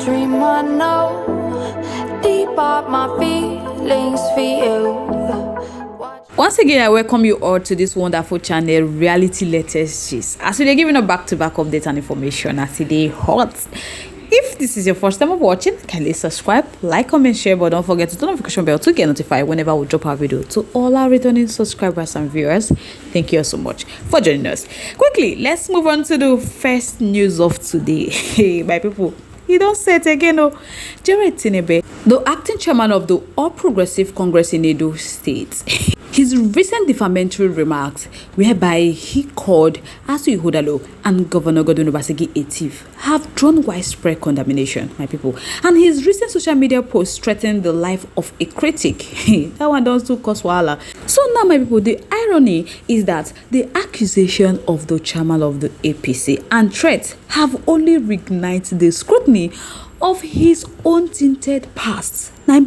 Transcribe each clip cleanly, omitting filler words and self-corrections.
dream I know deep up my feelings for you. Once again, I welcome you all to this wonderful channel, Reality Latest Gist. As we are giving a back-to-back update and information as today hot. If this is your first time of watching, kindly subscribe, like, comment, share, but don't forget to turn on the notification bell to get notified whenever we drop our video. To all our returning subscribers and viewers, thank you so much for joining us. Quickly, let's move on to the first news of today. Hey, my people, you don't say it again, no. Jared Tinebe, the acting chairman of the All Progressive Congress in Edo State, his recent defamatory remarks, whereby he called Asu Ihodalo and Governor Obaseki a thief, have drawn widespread condemnation, my people. And his recent social media posts threatened the life of a critic. That one does too cause wahala. So now, my people, the irony is that the accusation of the chairman of the APC and threats have only reignited the scrutiny of his own tainted past. Now,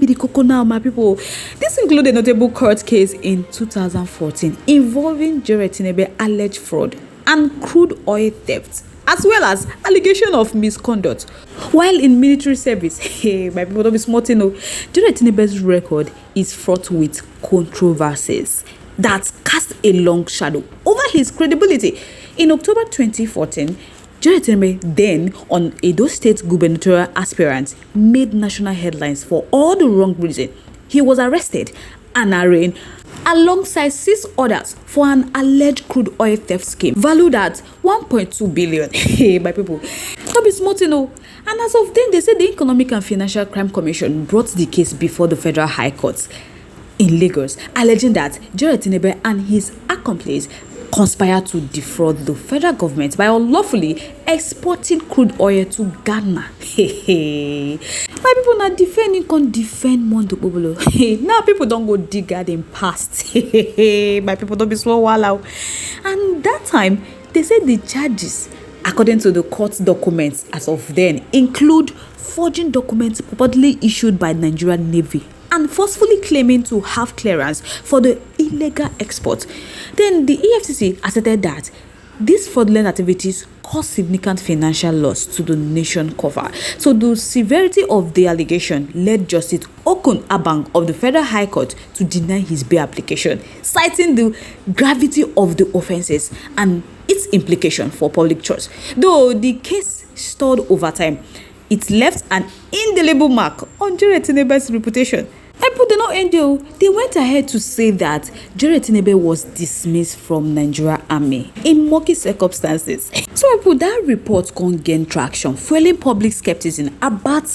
my people. This included a notable court case in 2014 involving Jared Tinebe's alleged fraud and crude oil theft, as well as allegation of misconduct while in military service. Hey, my people, don't be smart, you know. Jared Tinebe's record is fraught with controversies that cast a long shadow over his credibility. In October 2014, Jared Tinebe, then on Edo State gubernatorial aspirant, made national headlines for all the wrong reasons. He was arrested and arraigned alongside 6 others for an alleged crude oil theft scheme valued at 1.2 billion. Hey, my people, don't be smart, you know. And as of then, they said the Economic and Financial Crime Commission brought the case before the Federal High Court in Lagos, alleging that Jared Tinebe and his accomplice conspired to defraud the federal government by unlawfully exporting crude oil to Ghana. Hey, my people now defending can defend Mondo Bobolo. Hey, now people don't go dig at them past. Hey, my people don't be slow while out. And that time they said the charges, according to the court documents as of then, include forging documents purportedly issued by Nigerian Navy and forcefully claiming to have clearance for the illegal export. Then the EFCC asserted that these fraudulent activities caused significant financial loss to the nation cover. So the severity of the allegation led Justice Okun Abang of the Federal High Court to deny his bail application, citing the gravity of the offences and its implication for public trust. Though the case stalled over time, it left an indelible mark on Jared Tinebe's reputation. People did not end there. They went ahead to say that Jared Tinebe was dismissed from Nigeria Army in murky circumstances. So people, that report can't gain traction, fueling public skepticism about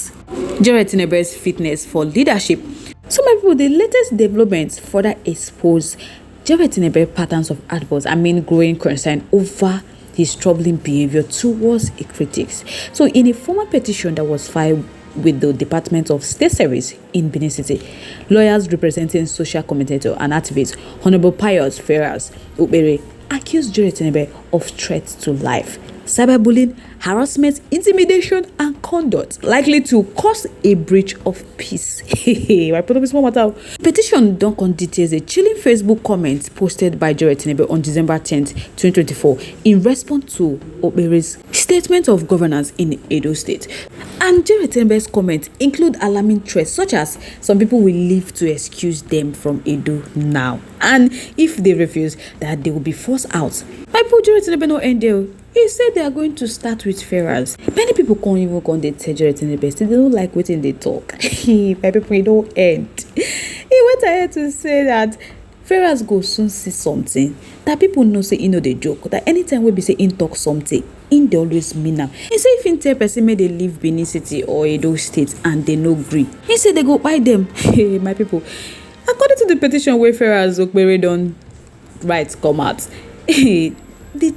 Jared Tinebe's fitness for leadership. So people, the latest developments further expose Jared Tinebe's patterns of outbursts growing concern over his troubling behavior towards a critics. So in a formal petition that was filed with the Department of State Service in Benin City, lawyers representing social commentator and activist Honorable Pius Ferraz Ubere accused Jared Tinebe of threats to life, cyberbullying, harassment, intimidation, and conduct likely to cause a breach of peace. My petition don't contain details a chilling Facebook comment posted by Jared Tinebe on December 10th, 2024 in response to Obere's statement of governance in Edo State. And Jared Tinebe's comments include alarming threats such as some people will leave to excuse them from Edo now, and if they refuse, that they will be forced out. My poor Jared Tinebe no end there. He said they are going to start with Ferraz. Many people can't even go and tell Jared Tinebe. They don't like waiting they talk. My people, it don't end. He went ahead to say that Ferraz go soon see something that people know say the joke. That anytime we be say in talk something, in they always mean now. He say if in tell person may they leave Benin City or Edo State and they no agree, he said they go buy them. Hey, my people. According to the petition where Ferraz Okbere don't write come out, the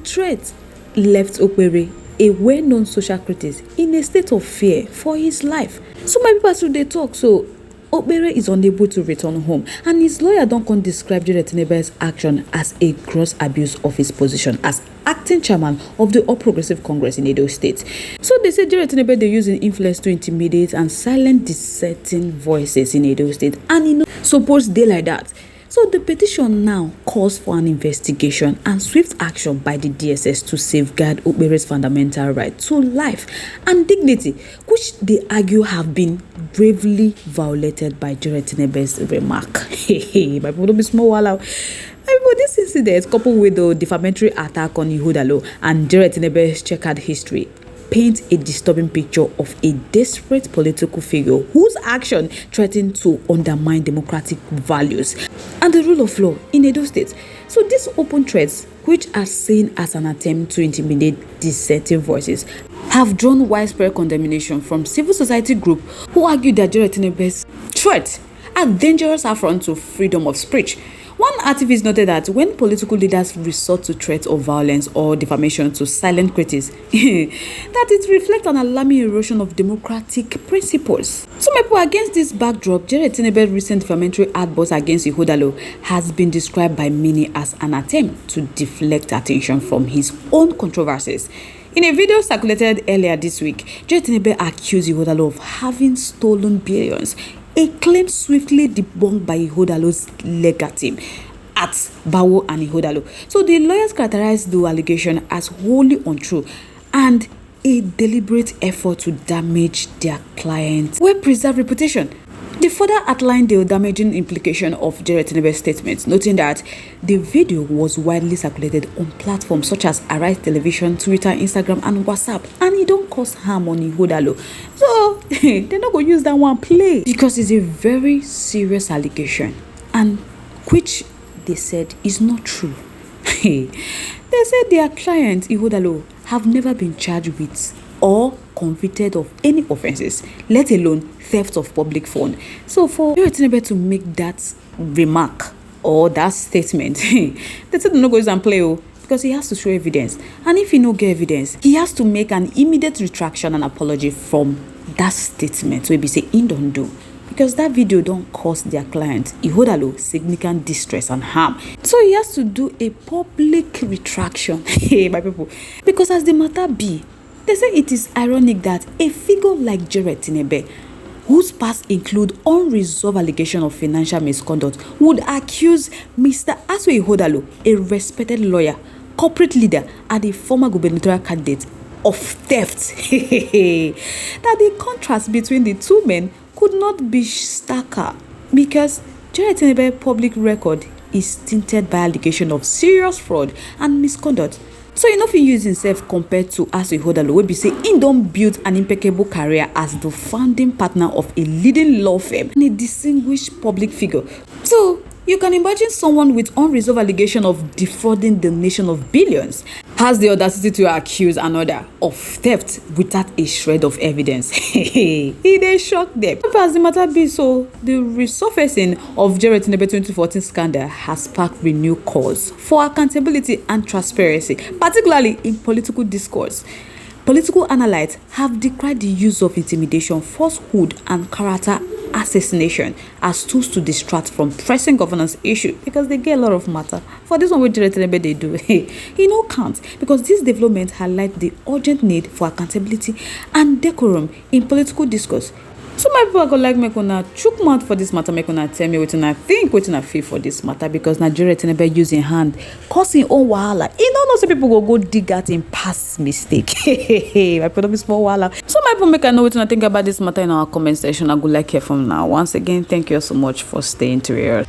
threat left Okbere, a well-known social critic, in a state of fear for his life. So my people, so they talk, so Okbere is unable to return home, and his lawyer don't describe Jared Tinebe's action as a gross abuse of his position as acting chairman of the All Progressive Congress in Edo State. So they say Jared Tinebe they use influence to intimidate and silence dissenting voices in Edo State, and suppose they like that. So the petition now calls for an investigation and swift action by the DSS to safeguard Okpere's fundamental right to life and dignity, which they argue have been gravely violated by Jure Tinubu's remark. Hey, my people, don't be small while out. But this incident, coupled with the defamatory attack on Ighodalo and Jure Tinubu's checkered history, paints a disturbing picture of a desperate political figure whose action threatened to undermine democratic values and the rule of law in Edo State. So these open threats, which are seen as an attempt to intimidate dissenting voices, have drawn widespread condemnation from civil society groups who argue that Jure Tinubu's threats are dangerous affront to freedom of speech. One activist noted that when political leaders resort to threats of violence or defamation to silent critics, that it reflects an alarming erosion of democratic principles. Some people against this backdrop, Jure Tinubu's recent defamatory outburst against Ighodalo has been described by many as an attempt to deflect attention from his own controversies. In a video circulated earlier this week, Jure Tinubu accused Ighodalo of having stolen billions, a claim swiftly debunked by Ighodalo's legal team at Bawo and Ighodalo. So the lawyers characterized the allegation as wholly untrue and a deliberate effort to damage their client's well-preserved reputation. They further outlined the damaging implication of Jure Tinubu's statement, noting that the video was widely circulated on platforms such as Arise Television, Twitter, Instagram, and WhatsApp, and it don't cause harm on Ighodalo. So they're not going to use that one play because it's a very serious allegation, and which they said is not true. They said their client Ighodalo have never been charged with or convicted of any offenses, let alone theft of public fund. So for Jure Tinubu to make that remark or that statement, they said they're not going to play because he has to show evidence. And if he no get evidence, he has to make an immediate retraction and apology from that statement. So he be say he don't do. Because that video don't cause their client Ighodalo significant distress and harm. So he has to do a public retraction. Hey, my people. Because as the matter be, they say it is ironic that a figure like Jure Tinubu, whose past include unresolved allegation of financial misconduct, would accuse Mr. Asue Ighodalo, a respected lawyer, corporate leader, and a former gubernatorial candidate, of theft. That the contrast between the two men could not be starker because Jure Tinubu's public record is tainted by allegation of serious fraud and misconduct. So you know if he use himself compared to Asue Ighodalo, wey be say he don't build an impeccable career as the founding partner of a leading law firm and a distinguished public figure. So you can imagine someone with unresolved allegation of defrauding the nation of billions has the audacity to accuse another of theft without a shred of evidence. He dey shock them. As the matter be so, the resurfacing of Jure Tinubu 2014 scandal has sparked renewed calls for accountability and transparency, particularly in political discourse. Political analysts have decried the use of intimidation, falsehood, and character assassination as tools to distract from pressing governance issues because they get a lot of matter. For this one with Jure Tinubu they do, it no count because this development highlight the urgent need for accountability and decorum in political discourse. So my people go like make una chook mouth for this matter, make una tell me wetin I think, wetin I feel for this matter because Jure Tinubu using hand causing own wahala. You don't know some people go dig out in past mistake. My people be small wahala. So my people make I know wetin I think about this matter in our comment section. I go like hear from now. Once again, thank you so much for staying to here.